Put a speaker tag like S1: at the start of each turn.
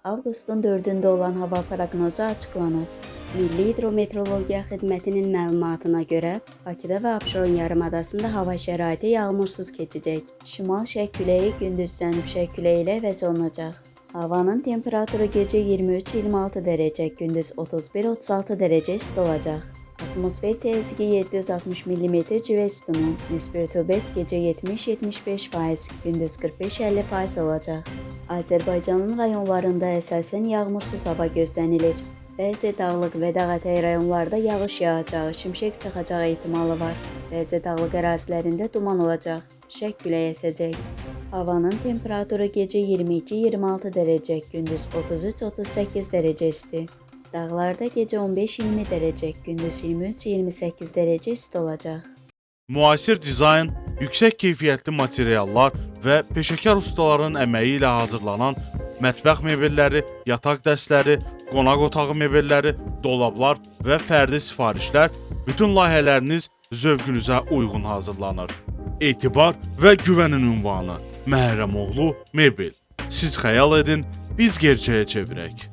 S1: Avqustun 4-də olan hava proqnozu açıqlanıb. Milli Hidrometeorologiya Xidmətinin məlumatına görə, Bakıda və Abşeron yarımadasında hava şəraiti yağmursuz keçəcək. Şimal-şərq küləyi gündüz cənub-şərq küləyi ilə əvəz olunacaq. Havanın temperaturu gecə 23-26 dərəcə, gündüz 31-36 dərəcə isti olacaq. Atmosfer təzyiqi 760 mm civə sütunu, nisbi rütubət gecə 70-75%, gündüz 45-50% olacaq. Azərbaycanın rayonlarında əsasən yağmursuz hava gözlənilir. Bəzi dağlıq və dağətəyi rayonlarda yağış yağacağı, şimşək çaxacağı ehtimalı var. Bəzi dağlıq ərazilərində duman olacaq, şərq küləyi əsəcək. Havanın temperaturu gecə 22-26 dərəcə, gündüz 33-38 dərəcə isti. Dağlarda gecə 15-20 dərəcə, gündüz 23-28 dərəcə isti olacaq.
S2: Müasir dizayn, yüksək keyfiyyətli materiallar və peşəkar ustaların əməyi ilə hazırlanan mətbəx mebelləri, yataq dəstləri, qonaq otağı mebelləri, dolablar və fərdi sifarişlər bütün layihələriniz zövqünüzə uyğun hazırlanır. Etibar və güvənin ünvanı Məhrəmoğlu Mebel. Siz xəyal edin, biz gerçəyə çevirək.